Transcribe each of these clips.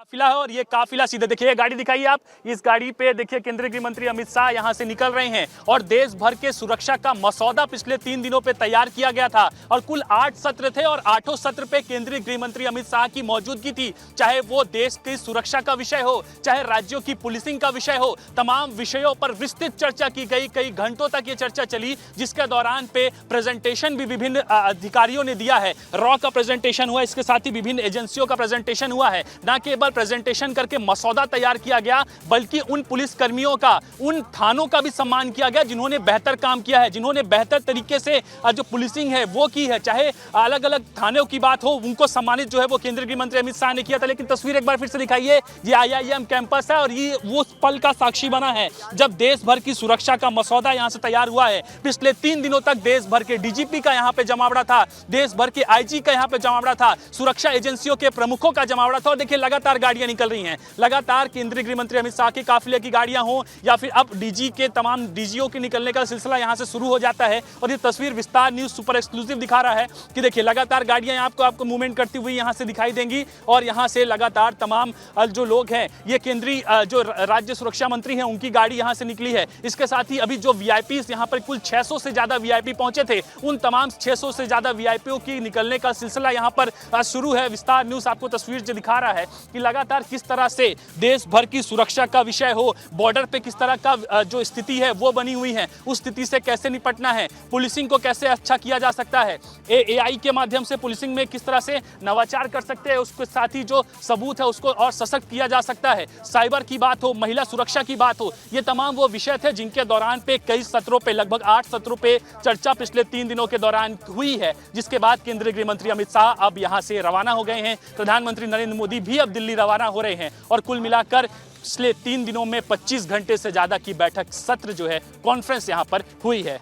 काफिला है और ये काफिला सीधे देखिए, ये गाड़ी दिखाइए आप, इस गाड़ी पे देखिए केंद्रीय गृह मंत्री अमित शाह यहां से निकल रहे हैं और देश भर के सुरक्षा का मसौदा पिछले 3 दिनों पे तैयार किया गया था और कुल 8 सत्र थे और 8 सत्र पे केंद्रीय गृह मंत्री अमित शाह की मौजूदगी थी। चाहे वो देश की सुरक्षा का विषय हो, चाहे राज्यों की पुलिसिंग का विषय हो, तमाम विषयों पर विस्तृत चर्चा की गई। कई घंटों तक ये चर्चा चली, जिसके दौरान पे प्रेजेंटेशन भी विभिन्न अधिकारियों ने दिया है। रॉ का प्रेजेंटेशन हुआ, इसके साथ ही विभिन्न एजेंसियों का प्रेजेंटेशन हुआ है। न केवल प्रेजेंटेशन करके मसौदा तैयार किया गया, बल्कि उन पुलिस कर्मियों का, उन थानों का भी सम्मान किया गया जिन्होंने बेहतर काम किया है, जिन्होंने बेहतर तरीके से जो पुलिसिंग है वो की है। चाहे अलग अलग थानों की बात हो, उनको सम्मानित जो है वो केंद्रीय गृह मंत्री अमित शाह ने किया था। लेकिन तस्वीर एक बार फिर से दिखाइए, ये IIM कैंपस है और ये वो पल का साक्षी बना है जब देश भर की सुरक्षा का मसौदा यहां से तैयार हुआ है। पिछले 3 दिनों तक देश भर के DGP का यहां पे जमावड़ा था, देश भर के IG का यहां पे जमावड़ा था, सुरक्षा एजेंसियों के प्रमुखों का जमावड़ा था। और देखिए लगातार गाड़ियां निकल रही हैं, लगातार केंद्रीय गृह मंत्री अमित शाह के काफिले की गाड़ियां हो या फिर अब DG के तमाम DGO के निकलने का सिलसिला यहां से शुरू हो जाता है। और ये तस्वीर विस्तार न्यूज सुपर एक्सक्लूसिव दिखा रहा है कि देखिए लगातार गाड़ियां आपको मूवमेंट करती हुई यहां से दिखाई देंगी और यहां से लगातार तमाम जो लोग हैं, ये केंद्रीय जो राज्य सुरक्षा मंत्री हैं, उनकी गाड़ी यहां से निकली है। इसके साथ ही अभी जो VIPs यहां पर कुल 600 से ज्यादा VIP पहुंचे थे, उन तमाम 600 से ज्यादा VIPों की निकलने का सिलसिला यहां पर शुरू है। विस्तार न्यूज आपको तस्वीर जो दिखा रहा है कि लगातार किस तरह से देश भर की सुरक्षा का विषय हो, बॉर्डर पे किस तरह का जो स्थिति है वो बनी हुई है, उस स्थिति से कैसे निपटना है, पुलिसिंग को कैसे अच्छा किया जा सकता है, AI के माध्यम से पुलिसिंग में किस तरह से नवाचार कर सकते हैं, उसके साथ ही जो सबूत है उसको और सशक्त किया जा सकता है, साइबर की बात हो, महिला सुरक्षा की बात हो, ये तमाम वो विषय थे जिनके दौरान पे कई सत्रों पे, लगभग 8 सत्रों पे चर्चा पिछले 3 दिनों के दौरान हुई है। जिसके बाद केंद्रीय गृह मंत्री अमित शाह अब यहां से रवाना हो गए हैं। प्रधानमंत्री नरेंद्र मोदी भी अब दिल्ली रवाना हो रहे हैं और कुल मिलाकर पिछले 3 दिनों में 25 घंटे से ज्यादा की बैठक सत्र जो है, कॉन्फ्रेंस यहां पर हुई है।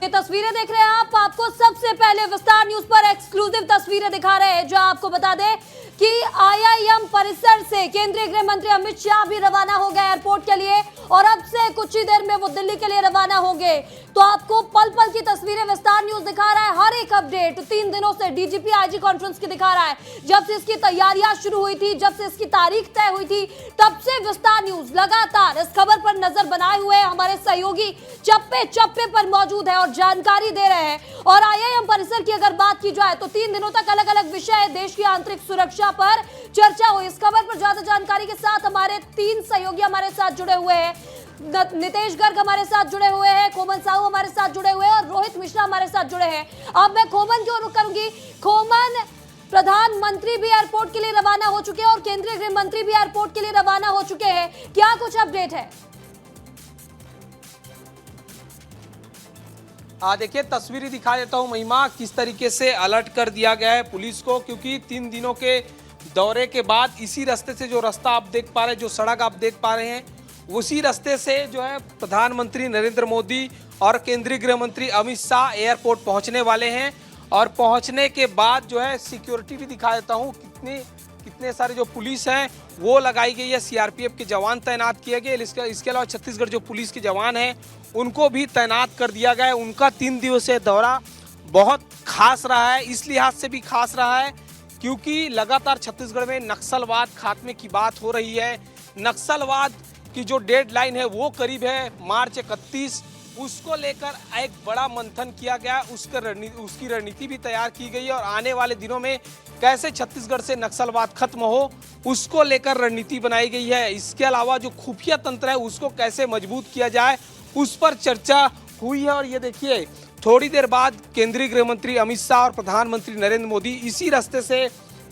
ये तस्वीरें देख रहे हैं आप, आपको सबसे पहले विस्तार न्यूज पर एक्सक्लूसिव तस्वीरें दिखा रहे हैं, जो आपको बता दें कि IIM परिसर से केंद्रीय गृह मंत्री अमित शाह भी रवाना हो गए एयरपोर्ट के लिए और अब से कुछ ही देर में वो दिल्ली के लिए रवाना होंगे। तो आपको पल पल की तस्वीरें विस्तार न्यूज दिखा रहा है, हर एक अपडेट 3 दिनों से DGP IG कॉन्फ्रेंस की दिखा रहा है। जब से इसकी तैयारियां शुरू हुई थी, जब से इसकी तारीख तय हुई थी, तब से विस्तार न्यूज लगातार इस खबर पर नजर बनाए हुए हमारे सहयोगी चप्पे चप्पे पर मौजूद है और जानकारी दे रहे हैं। और IIM परिसर की अगर बात की जाए तो 3 दिनों तक अलग अलग विषय देश की आंतरिक सुरक्षा पर चर्चा हुई। इस खबर पर ज्यादा जानकारी के साथ हमारे 3 सहयोगी हमारे साथ जुड़े हुए हैं। नितेश गर्ग हमारे साथ जुड़े हुए हैं, खोमन साहू हमारे साथ जुड़े हुए हैं और रोहित मिश्रा हमारे साथ जुड़े हैं। अब मैं खोमन की ओर रुख करूंगी। खोमन, प्रधानमंत्री भी एयरपोर्ट के लिए रवाना हो चुके हैं और केंद्रीय गृह मंत्री भी एयरपोर्ट के लिए रवाना हो चुके हैं, क्या कुछ अपडेट है? देखिए तस्वीरें दिखा देता हूं महिमा, किस तरीके से अलर्ट कर दिया गया है पुलिस को, क्योंकि 3 दिनों के दौरे के बाद इसी रास्ते से, जो रास्ता आप देख पा रहे हैं, जो सड़क आप देख पा रहे हैं, उसी रास्ते से जो है प्रधानमंत्री नरेंद्र मोदी और केंद्रीय गृह मंत्री अमित शाह एयरपोर्ट पहुंचने वाले हैं। और पहुंचने के बाद जो है सिक्योरिटी भी दिखा देता हूं, कितने सारे जो पुलिस हैं वो लगाई गई है, CRPF के जवान तैनात किए गए। इसके अलावा छत्तीसगढ़ जो पुलिस के जवान हैं उनको भी तैनात कर दिया गया है। उनका 3 दिवसीय दौरा बहुत खास रहा है, इस लिहाज से भी खास रहा है क्योंकि लगातार छत्तीसगढ़ में नक्सलवाद खात्मे की बात हो रही है। नक्सलवाद की जो डेडलाइन है वो करीब है मार्च 31, उसको लेकर एक बड़ा मंथन किया गया, उसकी रणनीति भी तैयार की गई है और आने वाले दिनों में कैसे छत्तीसगढ़ से नक्सलवाद खत्म हो उसको लेकर रणनीति बनाई गई है। इसके अलावा जो खुफिया तंत्र है उसको कैसे मजबूत किया जाए उस पर चर्चा हुई है। और ये देखिए थोड़ी देर बाद केंद्रीय गृह मंत्री अमित शाह और प्रधानमंत्री नरेंद्र मोदी इसी रास्ते से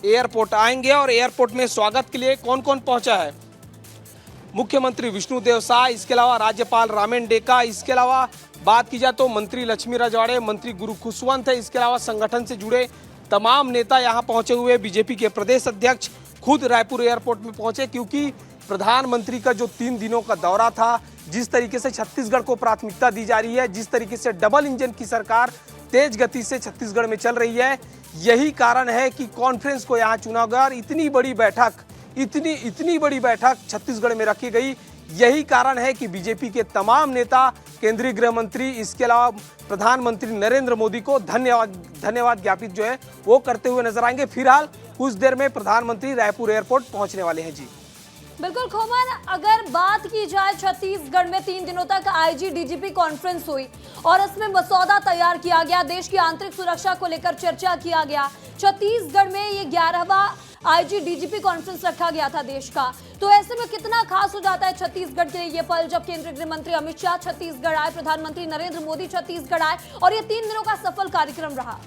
एयरपोर्ट आएंगे। और एयरपोर्ट में स्वागत के लिए कौन कौन पहुंचा है? मुख्यमंत्री विष्णुदेव साय, इसके अलावा राज्यपाल रामेन डेका, इसके अलावा बात की जाए तो मंत्री लक्ष्मी रजवाड़े, मंत्री गुरु खुशवंत है, इसके अलावा संगठन से जुड़े तमाम नेता यहाँ पहुंचे हुए। बीजेपी के प्रदेश अध्यक्ष खुद रायपुर एयरपोर्ट में पहुंचे क्योंकि प्रधानमंत्री का जो 3 दिनों का दौरा था, जिस तरीके से छत्तीसगढ़ को प्राथमिकता दी जा रही है, जिस तरीके से डबल इंजन की सरकार तेज गति से छत्तीसगढ़ में चल रही है, यही कारण है कि कॉन्फ्रेंस को यहाँ चुना गया और इतनी बड़ी बैठक छत्तीसगढ़ में रखी गई। यही कारण है कि बीजेपी के तमाम नेता, केंद्रीय गृह मंत्री, इसके अलावा प्रधानमंत्री नरेंद्र मोदी को धन्यवाद ज्ञापित जो है वो करते हुए नजर आएंगे। फिलहाल कुछ देर में प्रधानमंत्री रायपुर एयरपोर्ट पहुंचने वाले हैं। जी बिल्कुल खोमन, अगर बात की जाए छत्तीसगढ़ में 3 दिनों तक आईजी डीजीपी कॉन्फ्रेंस हुई और इसमें मसौदा तैयार किया गया, देश की आंतरिक सुरक्षा को लेकर चर्चा किया गया। छत्तीसगढ़ में ये 11वां आईजी डीजीपी कॉन्फ्रेंस रखा गया था देश का, तो ऐसे में कितना खास हो जाता है छत्तीसगढ़ के लिए ये पल जब केंद्रीय गृह मंत्री अमित शाह छत्तीसगढ़ आए, प्रधानमंत्री नरेंद्र मोदी छत्तीसगढ़ आए और ये 3 दिनों का सफल कार्यक्रम रहा।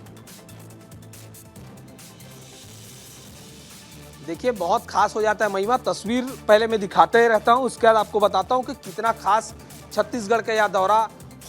देखिए बहुत खास हो जाता है महिमा। तस्वीर पहले मैं दिखाते रहता हूं, उसके बाद आपको बताता हूं कि कितना खास छत्तीसगढ़ का यह दौरा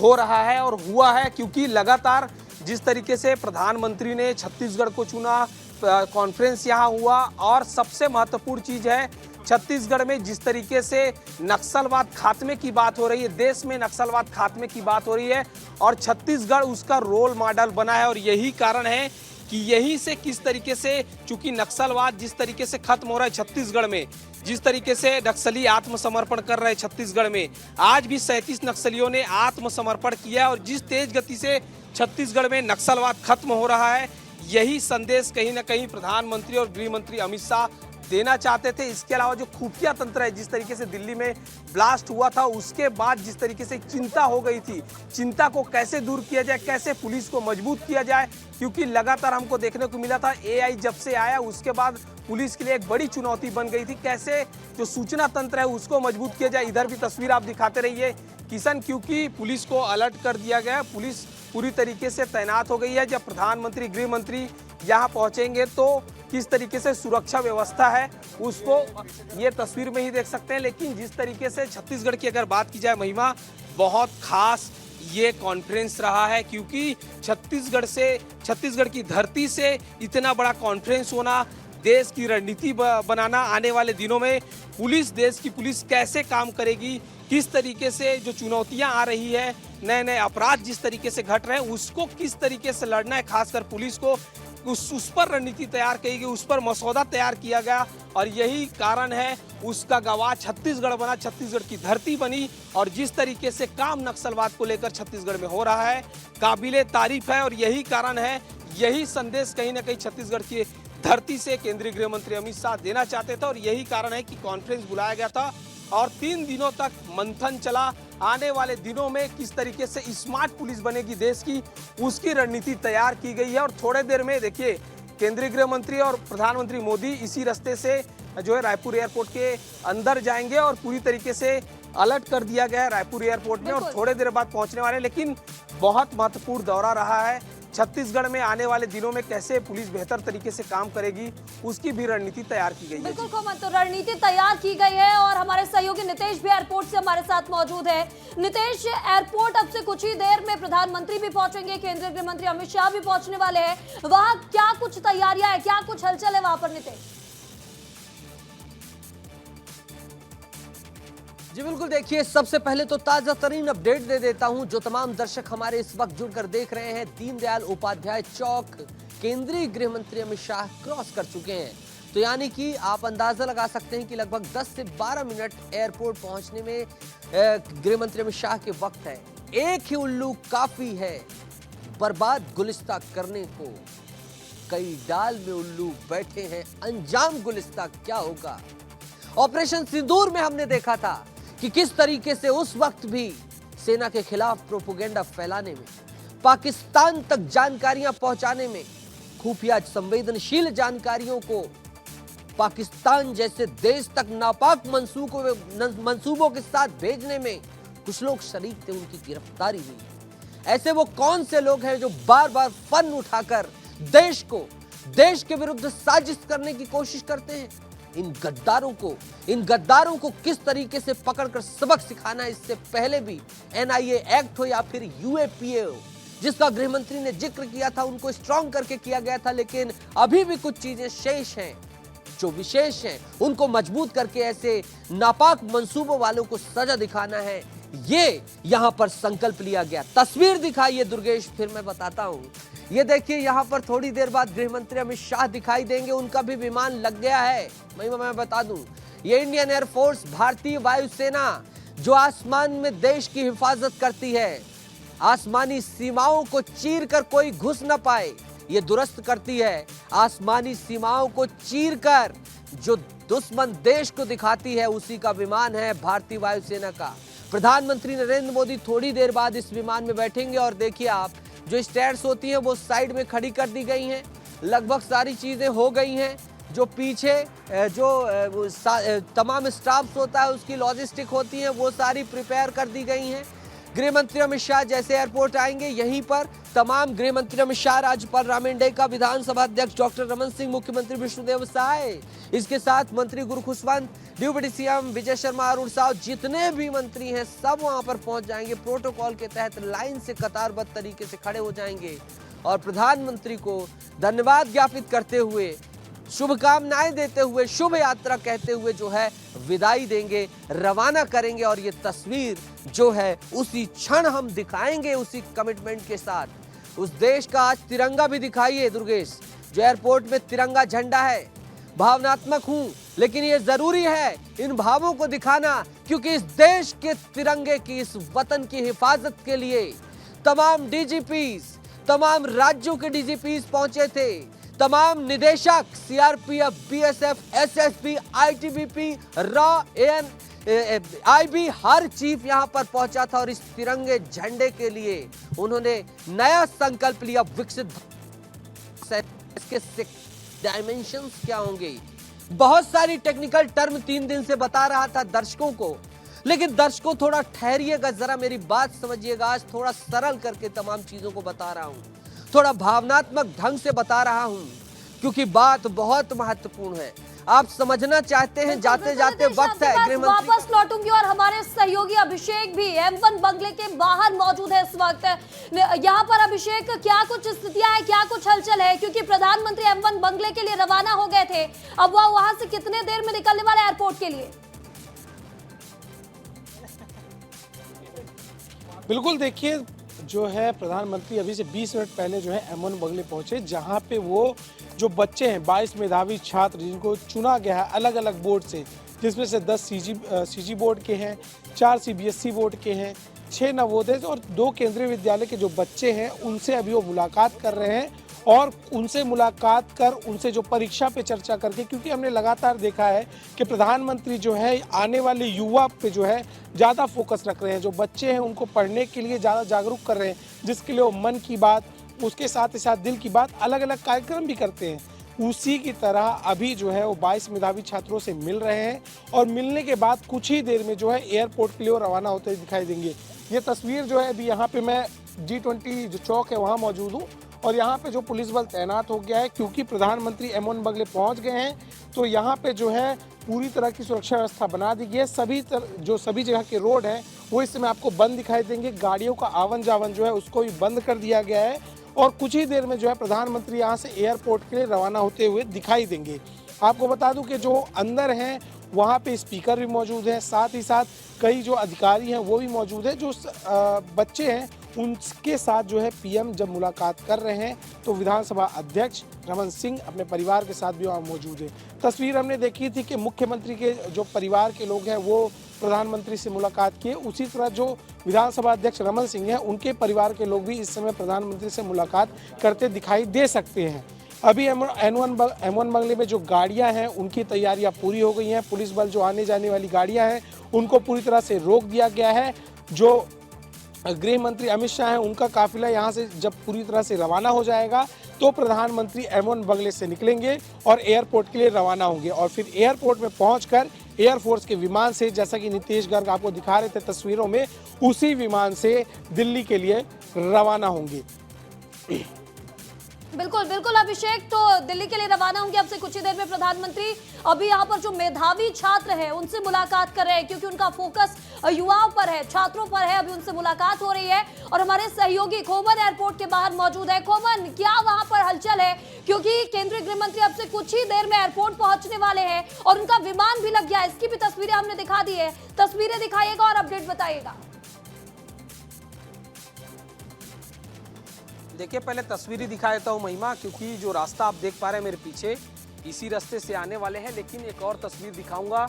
हो रहा है और हुआ है, क्योंकि लगातार जिस तरीके से प्रधानमंत्री ने छत्तीसगढ़ को चुना, कॉन्फ्रेंस यहाँ हुआ और सबसे महत्वपूर्ण चीज है छत्तीसगढ़ में जिस तरीके से नक्सलवाद खात्मे की बात हो रही है, देश में नक्सलवाद खात्मे की बात हो रही है और छत्तीसगढ़ उसका रोल मॉडल बना है। और यही कारण है कि यहीं से किस तरीके से, चूंकि नक्सलवाद जिस तरीके से खत्म हो रहा है छत्तीसगढ़ में, जिस तरीके से नक्सली आत्मसमर्पण कर रहे हैं छत्तीसगढ़ में, आज भी 37 नक्सलियों ने आत्मसमर्पण किया और जिस तेज गति से छत्तीसगढ़ में नक्सलवाद खत्म हो रहा है, यही संदेश कहीं ना कहीं प्रधानमंत्री और गृह मंत्री अमित शाह देना चाहते थे। इसके अलावा जो खुफिया तंत्र है, जिस तरीके से दिल्ली में ब्लास्ट हुआ था उसके बाद जिस तरीके से चिंता हो गई थी, चिंता को कैसे दूर किया जाए, कैसे पुलिस को मजबूत किया जाए, क्योंकि लगातार हमको देखने को मिला था एआई जब से आया उसके बाद पुलिस के लिए एक बड़ी चुनौती बन गई थी, कैसे जो सूचना तंत्र है उसको मजबूत किया जाए। इधर भी तस्वीर आप दिखाते रहिए किशन, क्योंकि पुलिस को अलर्ट कर दिया गया, पुलिस पूरी तरीके से तैनात हो गई है। जब प्रधानमंत्री गृह मंत्री यहाँ पहुंचेंगे तो किस तरीके से सुरक्षा व्यवस्था है उसको ये तस्वीर में ही देख सकते हैं। लेकिन जिस तरीके से छत्तीसगढ़ की अगर बात की जाए महिमा, बहुत खास ये कॉन्फ्रेंस रहा है, क्योंकि छत्तीसगढ़ की धरती से इतना बड़ा कॉन्फ्रेंस होना, देश की रणनीति बनाना, आने वाले दिनों में देश की पुलिस कैसे काम करेगी, किस तरीके से जो चुनौतियां आ रही है, नए नए अपराध जिस तरीके से घट रहे हैं उसको किस तरीके से लड़ना है, खासकर पुलिस को उस पर रणनीति तैयार की गई, उस पर मसौदा तैयार किया गया और यही कारण है उसका गवाह छत्तीसगढ़ बना, छत्तीसगढ़ की धरती बनी। और जिस तरीके से काम नक्सलवाद को लेकर छत्तीसगढ़ में हो रहा है काबिले तारीफ है और यही कारण है, यही संदेश कहीं ना कहीं छत्तीसगढ़ की धरती से केंद्रीय गृह मंत्री अमित शाह देना चाहते थे और यही कारण है कि कॉन्फ्रेंस बुलाया गया था और 3 दिनों तक मंथन चला। आने वाले दिनों में किस तरीके से स्मार्ट पुलिस बनेगी देश की, उसकी रणनीति तैयार की गई है। और थोड़े देर में देखिए केंद्रीय गृह मंत्री और प्रधानमंत्री मोदी इसी रास्ते से जो है रायपुर एयरपोर्ट के अंदर जाएंगे और पूरी तरीके से अलर्ट कर दिया गया है रायपुर एयरपोर्ट में और थोड़े देर बाद पहुंचने वाले। लेकिन बहुत महत्वपूर्ण दौरा रहा है, छत्तीसगढ़ में आने वाले दिनों में कैसे पुलिस बेहतर तरीके से काम करेगी उसकी भी रणनीति तैयार की गई है। बिल्कुल खोमन, तो रणनीति तैयार की गई है और हमारे सहयोगी नितेश भी एयरपोर्ट से हमारे साथ मौजूद है। नितेश, एयरपोर्ट अब से कुछ ही देर में प्रधानमंत्री भी पहुंचेंगे, केंद्रीय गृह मंत्री अमित शाह भी पहुंचने वाले हैं, वहां क्या कुछ तैयारियां है, क्या कुछ हलचल है वहां पर नितेश? जी बिल्कुल, देखिए सबसे पहले तो ताजा तरीन अपडेट दे देता हूं जो तमाम दर्शक हमारे इस वक्त जुड़कर देख रहे हैं। दीनदयाल उपाध्याय चौक केंद्रीय गृह मंत्री अमित शाह क्रॉस कर चुके हैं, तो यानी कि आप अंदाजा लगा सकते हैं कि लगभग 10 से 12 मिनट एयरपोर्ट पहुंचने में गृह मंत्री अमित शाह के वक्त है। एक ही उल्लू काफी है बर्बाद गुलिस्ता करने को, कई डाल में उल्लू बैठे हैं, अंजाम गुलिस्ता क्या होगा। ऑपरेशन सिंदूर में हमने देखा था कि किस तरीके से उस वक्त भी सेना के खिलाफ प्रोपेगेंडा फैलाने में, पाकिस्तान तक जानकारियां पहुंचाने में, खुफिया संवेदनशील जानकारियों को पाकिस्तान जैसे देश तक नापाक मंसूबों के साथ भेजने में कुछ लोग शरीक थे, उनकी गिरफ्तारी हुई। ऐसे वो कौन से लोग हैं जो बार बार फन उठाकर देश के विरुद्ध साजिश करने की कोशिश करते हैं? इन गद्दारों को किस तरीके से पकड़कर सबक सिखाना है, इससे पहले भी एनआईए एक्ट हो या फिर यूएपीए हो जिसका गृह मंत्री ने जिक्र किया था, उनको स्ट्रॉन्ग करके किया गया था। लेकिन अभी भी कुछ चीजें शेष हैं जो विशेष हैं, उनको मजबूत करके ऐसे नापाक मंसूबों वालों को सजा दिखाना है, ये यहां पर संकल्प लिया गया। तस्वीर दिखाइए दुर्गेश, फिर मैं बताता हूं। ये देखिए यहां पर थोड़ी देर बाद गृह मंत्री अमित शाह दिखाई देंगे, उनका भी विमान लग गया है। मैं बता दूं, ये इंडियन एयरफोर्स, भारतीय वायुसेना जो आसमान में देश की हिफाजत करती है, आसमानी सीमाओं को चीर कर कोई घुस न पाए, ये दुरुस्त करती है आसमानी सीमाओं को चीरकर जो दुश्मन देश को दिखाती है, उसी का विमान है भारतीय वायुसेना का। प्रधानमंत्री नरेंद्र मोदी थोड़ी देर बाद इस विमान में बैठेंगे और देखिए आप, जो स्टेयर्स होती हैं वो साइड में खड़ी कर दी गई हैं, लगभग सारी चीजें हो गई हैं। जो पीछे जो तमाम स्टाफ्स होता है, उसकी लॉजिस्टिक होती है, वो सारी प्रिपेयर कर दी गई हैं। गृह मंत्री अमित शाह जैसे एयरपोर्ट आएंगे, यहीं पर तमाम गृह मंत्री अमित शाह, राज्यपाल रामेन डेका, विधानसभा अध्यक्ष डॉक्टर रमन सिंह, मुख्यमंत्री विष्णुदेव साय, इसके साथ मंत्री गुरु खुशवंत, डिप्टी सीएम विजय शर्मा, अरुण साव, जितने भी मंत्री हैं सब वहां पर पहुंच जाएंगे। प्रोटोकॉल के तहत लाइन से कतारबद्ध तरीके से खड़े हो जाएंगे और प्रधानमंत्री को धन्यवाद ज्ञापित करते हुए, शुभकामनाएं देते हुए, शुभ यात्रा कहते हुए जो है विदाई देंगे, रवाना करेंगे। और ये तस्वीर जो है उसी क्षण हम दिखाएंगे, उसी कमिटमेंट के साथ। उस देश का आज तिरंगा भी दिखाइए दुर्गेश, जो एयरपोर्ट में तिरंगा झंडा है। भावनात्मक हूं, लेकिन ये जरूरी है इन भावों को दिखाना, क्योंकि इस देश के तिरंगे की, इस वतन की हिफाजत के लिए तमाम डीजीपीज, तमाम राज्यों के डीजीपीज पहुंचे थे, तमाम निदेशक, सीआरपीएफ, बीएसएफ, एसएसबी, आईटीबीपी, रॉ, आईबी, हर चीफ यहां पर पहुंचा था। और इस तिरंगे झंडे के लिए उन्होंने नया संकल्प लिया, विकसित। इसके डायमेंशंस क्या होंगे, बहुत सारी टेक्निकल टर्म 3 दिन से बता रहा था दर्शकों को, लेकिन दर्शकों थोड़ा ठहरिएगा, जरा मेरी बात समझिएगा। आज थोड़ा सरल करके तमाम चीजों को बता रहा हूं, थोड़ा भावनात्मक ढंग से बता रहा हूं, क्योंकि बात बहुत महत्वपूर्ण है। आप समझना चाहते हैं, जाते जाते वक्त है। गृह मंत्री वापस लौटूंगी और हमारे सहयोगी अभिषेक भी M1 बंगले के बाहर मौजूद है इस वक्त। यहाँ पर अभिषेक, क्या कुछ स्थितियां है, क्या कुछ हलचल है, क्योंकि प्रधानमंत्री M1 बंगले के लिए रवाना हो गए थे, अब वह वहां से कितने देर में निकलने वाले एयरपोर्ट के लिए? बिल्कुल, देखिए जो है प्रधानमंत्री अभी से 20 मिनट पहले जो है M1 बंगले पहुंचे, जहां पे वो जो बच्चे हैं 22 मेधावी छात्र जिनको चुना गया है अलग अलग बोर्ड से, जिसमें से 10 सीजी बोर्ड के हैं, 4 सीबीएसई बोर्ड के हैं, 6 नवोदय और 2 केंद्रीय विद्यालय के जो बच्चे हैं उनसे अभी वो मुलाकात कर रहे हैं। और उनसे मुलाकात कर उनसे जो परीक्षा पे चर्चा करके, क्योंकि हमने लगातार देखा है कि प्रधानमंत्री जो है आने वाले युवा पे जो है ज़्यादा फोकस रख रहे हैं, जो बच्चे हैं उनको पढ़ने के लिए ज़्यादा जागरूक कर रहे हैं, जिसके लिए वो मन की बात, उसके साथ ही साथ दिल की बात, अलग अलग कार्यक्रम भी करते हैं। उसी की तरह अभी जो है वो 22 मेधावी छात्रों से मिल रहे हैं और मिलने के बाद कुछ ही देर में जो है एयरपोर्ट के लिए रवाना होते दिखाई देंगे। ये तस्वीर जो है अभी यहाँ पे मैं G20 जो चौक है वहाँ मौजूद हूँ और यहाँ पे जो पुलिस बल तैनात हो गया है, क्योंकि प्रधानमंत्री M1 बंगले पहुँच गए हैं, तो यहाँ पे जो है पूरी तरह की सुरक्षा व्यवस्था बना दी गई है। सभी जगह के रोड हैं वो इस समय आपको बंद दिखाई देंगे, गाड़ियों का आवन जावन जो है उसको भी बंद कर दिया गया है और कुछ ही देर में जो है प्रधानमंत्री यहाँ से एयरपोर्ट के लिए रवाना होते हुए दिखाई देंगे। आपको बता दूं कि जो अंदर हैं वहाँ पे स्पीकर भी मौजूद है, साथ ही साथ कई जो अधिकारी हैं वो भी मौजूद है। जो बच्चे हैं उनके साथ जो है पीएम जब मुलाकात कर रहे हैं तो विधानसभा अध्यक्ष रमन सिंह अपने परिवार के साथ भी वहाँ मौजूद है। तस्वीर हमने देखी थी कि मुख्यमंत्री के जो परिवार के लोग हैं वो प्रधानमंत्री से मुलाकात किए, उसी तरह जो विधानसभा अध्यक्ष रमन सिंह हैं उनके परिवार के लोग भी इस समय प्रधानमंत्री से मुलाकात करते दिखाई दे सकते हैं। अभी M1 बंगले में जो गाड़ियां हैं उनकी तैयारियां पूरी हो गई हैं। पुलिस बल जो आने जाने वाली गाड़ियां हैं उनको पूरी तरह से रोक दिया गया है। जो गृह मंत्री अमित शाह हैं उनका काफिला यहां से जब पूरी तरह से रवाना हो जाएगा तो प्रधानमंत्री M1 बंगले से निकलेंगे और एयरपोर्ट के लिए रवाना होंगे और फिर एयरपोर्ट में पहुंचकर एयरफोर्स के विमान से, जैसा कि नीतीश गर्ग आपको दिखा रहे थे तस्वीरों में, उसी विमान से दिल्ली के लिए रवाना होंगे। बिल्कुल बिल्कुल अभिषेक, तो दिल्ली के लिए रवाना होंगे अब से कुछ ही देर में प्रधानमंत्री। अभी यहाँ पर जो मेधावी छात्र हैं उनसे मुलाकात कर रहे हैं, क्योंकि उनका फोकस युवाओं पर है, छात्रों पर है। अभी उनसे मुलाकात हो रही है और हमारे सहयोगी खोमन एयरपोर्ट के बाहर मौजूद है। खोमन, क्या वहां पर हलचल है, क्योंकि केंद्रीय गृह मंत्री अब से कुछ ही देर में एयरपोर्ट पहुंचने वाले हैं और उनका विमान भी लग गया है। इसकी भी तस्वीरें हमने दिखा दी है, तस्वीरें दिखाइएगा और अपडेट बताइएगा। देखिए, पहले तस्वीरें दिखा देता हूँ महिमा, क्योंकि जो रास्ता आप देख पा रहे हैं मेरे पीछे, इसी रास्ते से आने वाले हैं। लेकिन एक और तस्वीर दिखाऊंगा,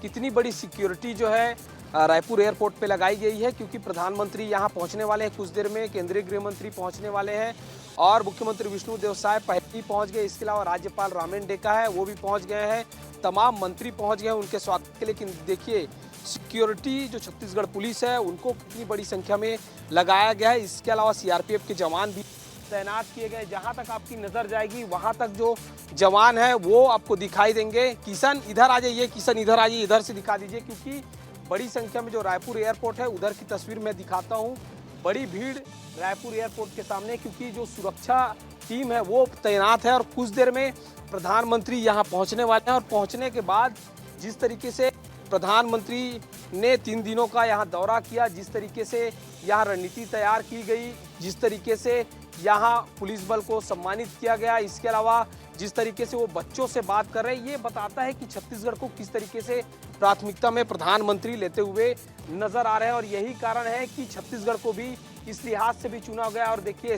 कितनी बड़ी सिक्योरिटी जो है रायपुर एयरपोर्ट पे लगाई गई है, क्योंकि प्रधानमंत्री यहाँ पहुँचने वाले हैं कुछ देर में, केंद्रीय गृह मंत्री पहुँचने वाले हैं और मुख्यमंत्री विष्णुदेव साय पहले ही पहुंच गए। इसके अलावा राज्यपाल रामेन डेका है, वो भी पहुंच गए हैं। तमाम मंत्री पहुंच गए हैं उनके स्वागत के लिए। लेकिन देखिए सिक्योरिटी जो छत्तीसगढ़ पुलिस है उनको कितनी बड़ी संख्या में लगाया गया है। इसके अलावा सीआरपीएफ के जवान भी तैनात किए गए। जहां तक आपकी नजर जाएगी वहां तक जो जवान है वो आपको दिखाई देंगे। किशन इधर आ जाइए, किशन इधर आ जाइए, इधर से दिखा दीजिए, क्योंकि बड़ी संख्या में जो रायपुर एयरपोर्ट है उधर की तस्वीर मैं दिखाता हूँ। बड़ी भीड़ रायपुर एयरपोर्ट के सामने, क्योंकि जो सुरक्षा टीम है वो तैनात है और कुछ देर में प्रधानमंत्री यहाँ पहुँचने वाले हैं। और पहुँचने के बाद जिस तरीके से प्रधानमंत्री ने 3 दिनों का यहाँ दौरा किया, जिस तरीके से यहाँ रणनीति तैयार की गई, जिस तरीके से यहाँ पुलिस बल को सम्मानित किया गया, इसके अलावा जिस तरीके से वो बच्चों से बात कर रहे हैं, ये बताता है कि छत्तीसगढ़ को किस तरीके से प्राथमिकता में प्रधानमंत्री लेते हुए नजर आ रहे हैं। और यही कारण है कि छत्तीसगढ़ को भी इस लिहाज से भी चुना गया। और देखिए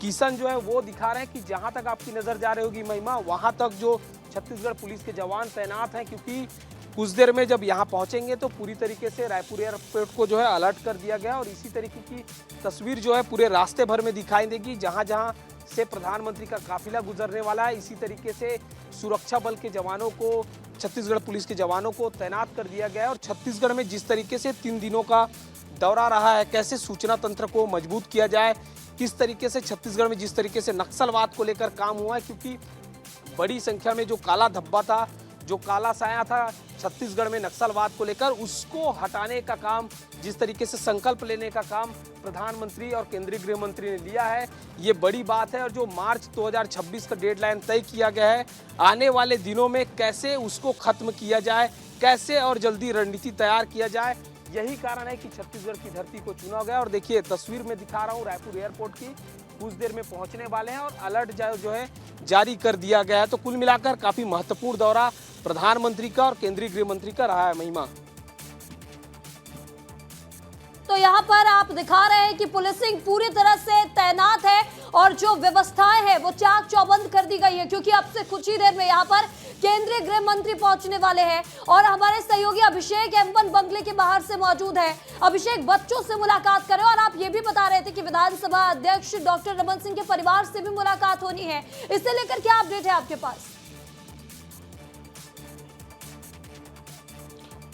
किशन जो है वो दिखा रहे हैं कि जहां तक आपकी नजर जा रही होगी महिमा, वहां तक जो छत्तीसगढ़ पुलिस के जवान तैनात हैं, क्योंकि कुछ देर में जब यहाँ पहुंचेंगे तो पूरी तरीके से रायपुर एयरपोर्ट को जो है अलर्ट कर दिया गया। और इसी तरीके की तस्वीर जो है पूरे रास्ते भर में दिखाई देगी। जहां जहां से प्रधानमंत्री का काफिला गुजरने वाला है, इसी तरीके से सुरक्षा बल के जवानों को, छत्तीसगढ़ पुलिस के जवानों को तैनात कर दिया गया है। और छत्तीसगढ़ में जिस तरीके से 3 दिनों का दौरा रहा है, कैसे सूचना तंत्र को मजबूत किया जाए, किस तरीके से छत्तीसगढ़ में जिस तरीके से नक्सलवाद को लेकर काम हुआ है, क्योंकि बड़ी संख्या में जो काला धब्बा था, जो काला साया था छत्तीसगढ़ में नक्सलवाद को लेकर, उसको हटाने का काम, जिस तरीके से संकल्प लेने का काम प्रधानमंत्री और केंद्रीय गृह मंत्री ने लिया है, ये बड़ी बात है। और जो मार्च 2026 का डेडलाइन तय किया गया है, आने वाले दिनों में कैसे उसको खत्म किया जाए, कैसे और जल्दी रणनीति तैयार किया जाए, यही कारण है कि छत्तीसगढ़ की धरती को चुना गया। और देखिए तस्वीर में दिखा रहा हूँ रायपुर एयरपोर्ट की, कुछ देर में पहुंचने वाले हैं और अलर्ट जो है जारी कर दिया गया है। तो कुल मिलाकर काफी महत्वपूर्ण दौरा प्रधानमंत्री का और केंद्रीय गृह मंत्री का रहा है। महिमा, तो यहाँ पर आप दिखा रहे हैं कि पुलिसिंग पूरी तरह से तैनात है और जो व्यवस्थाएं हैं वो चाक चौबंद कर दी गई है, क्योंकि अब से कुछ ही देर में यहाँ पर केंद्रीय गृह मंत्री पहुंचने वाले हैं। और हमारे सहयोगी अभिषेक M1 बंगले के बाहर से मौजूद है। अभिषेक, बच्चों से मुलाकात करें, और आप ये भी बता रहे थे कि विधानसभा अध्यक्ष डॉक्टर रमन सिंह के परिवार से भी मुलाकात होनी है, इससे लेकर क्या अपडेट है आपके पास?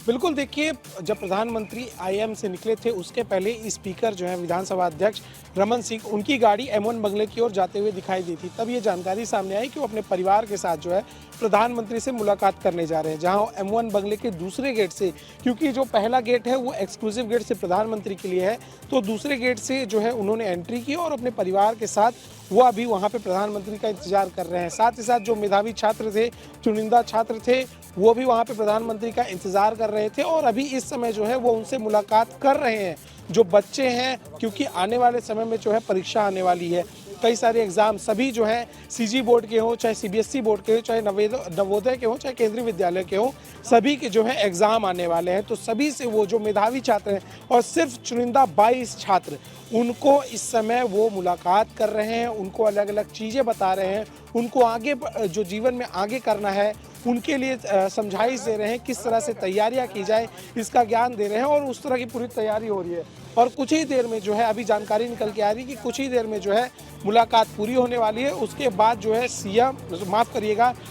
बिल्कुल, देखिए जब प्रधानमंत्री आईएम से निकले थे उसके पहले स्पीकर जो है विधानसभा अध्यक्ष रमन सिंह, उनकी गाड़ी M1 बंगले की ओर जाते हुए दिखाई दी थी। तब ये जानकारी सामने आई कि वो अपने परिवार के साथ जो है प्रधानमंत्री से मुलाकात करने जा रहे हैं, जहां M1 बंगले के दूसरे गेट से, क्योंकि जो पहला गेट है वो एक्सक्लूसिव गेट से प्रधानमंत्री के लिए है, तो दूसरे गेट से जो है उन्होंने एंट्री की और अपने परिवार के साथ वो अभी वहाँ पे प्रधानमंत्री का इंतजार कर रहे हैं। साथ ही साथ जो मेधावी छात्र थे, चुनिंदा छात्र थे, वो भी वहाँ पे प्रधानमंत्री का इंतजार कर रहे थे और अभी इस समय जो है वो उनसे मुलाकात कर रहे हैं। जो बच्चे हैं, क्योंकि आने वाले समय में जो है परीक्षा आने वाली है, कई सारे एग्जाम, सभी जो है सीजी बोर्ड के हों, चाहे सीबीएसई बोर्ड के हों, चाहे नवोदय के हों, चाहे केंद्रीय विद्यालय के हों, सभी के जो है एग्जाम आने वाले हैं। तो सभी से वो जो मेधावी छात्र हैं और सिर्फ चुनिंदा 22 छात्र, उनको इस समय वो मुलाकात कर रहे हैं, उनको अलग अलग चीज़ें बता रहे हैं, उनको आगे जो जीवन में आगे करना है उनके लिए समझाइश दे रहे हैं, किस तरह से तैयारियां की जाए इसका ज्ञान दे रहे हैं और उस तरह की पूरी तैयारी हो रही है। और कुछ ही देर में जो है अभी जानकारी निकल के आ रही है कि कुछ ही देर में जो है मुलाकात पूरी होने वाली है। उसके बाद जो है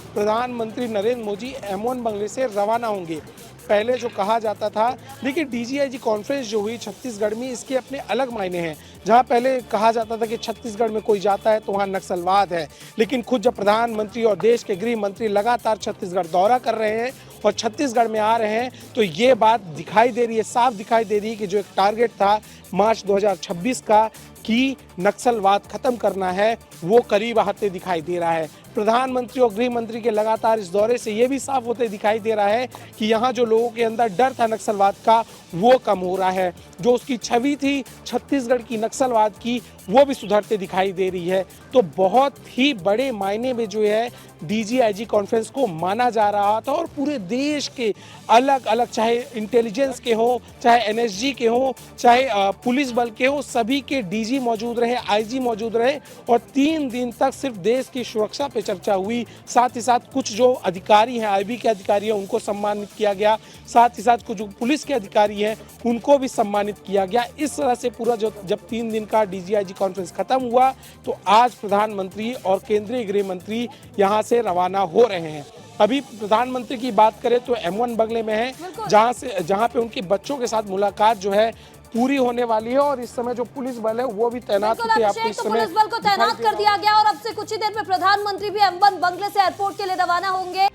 प्रधानमंत्री नरेंद्र मोदी M1 बंगले से रवाना होंगे। पहले जो कहा जाता था, देखिए डीजीआईजी कॉन्फ्रेंस जो हुई छत्तीसगढ़ में, इसके अपने अलग मायने हैं। जहां पहले कहा जाता था कि छत्तीसगढ़ में कोई जाता है तो वहां नक्सलवाद है, लेकिन खुद जब प्रधानमंत्री और देश के गृह मंत्री लगातार छत्तीसगढ़ दौरा कर रहे हैं और छत्तीसगढ़ में आ रहे हैं, तो ये बात दिखाई दे रही है, साफ दिखाई दे रही है कि जो एक टारगेट था मार्च 2026 का कि नक्सलवाद खत्म करना है, वो करीब आते दिखाई दे रहा है। प्रधानमंत्री और गृह मंत्री के लगातार इस दौरे से ये भी साफ होते दिखाई दे रहा है कि यहाँ जो लोगों के अंदर डर था नक्सलवाद का, वो कम हो रहा है। जो उसकी छवि थी छत्तीसगढ़ की नक्सलवाद की, वो भी सुधरते दिखाई दे रही है। तो बहुत ही बड़े मायने में जो है DG-IG कॉन्फ्रेंस को माना जा रहा था और पूरे देश के अलग अलग, चाहे इंटेलिजेंस के हो, चाहे NSG के हो, चाहे पुलिस बल के हो, सभी के DG मौजूद रहे, IG मौजूद रहे और 3 दिन तक सिर्फ देश की सुरक्षा पे चर्चा हुई। साथ ही साथ कुछ जो अधिकारी हैं, IB के अधिकारी हैं, उनको सम्मानित किया गया। साथ ही साथ कुछ जो पुलिस के अधिकारी हैं उनको भी सम्मानित किया गया। इस तरह से पूरा जब 3 दिन का DG-IG कॉन्फ्रेंस खत्म हुआ तो आज प्रधानमंत्री और केंद्रीय गृह मंत्री यहाँ से रवाना हो रहे हैं। अभी प्रधानमंत्री की बात करें तो M1 बंगले में है, जहाँ पे उनके बच्चों के साथ मुलाकात जो है पूरी होने वाली है और इस समय जो पुलिस बल है वो भी तैनात होकर आपको इस समय पुलिस बल को तैनात कर दिया गया और अब से कुछ ही देर में प्रधानमंत्री भी M1 बंगले से एयरपोर्ट के लिए रवाना होंगे।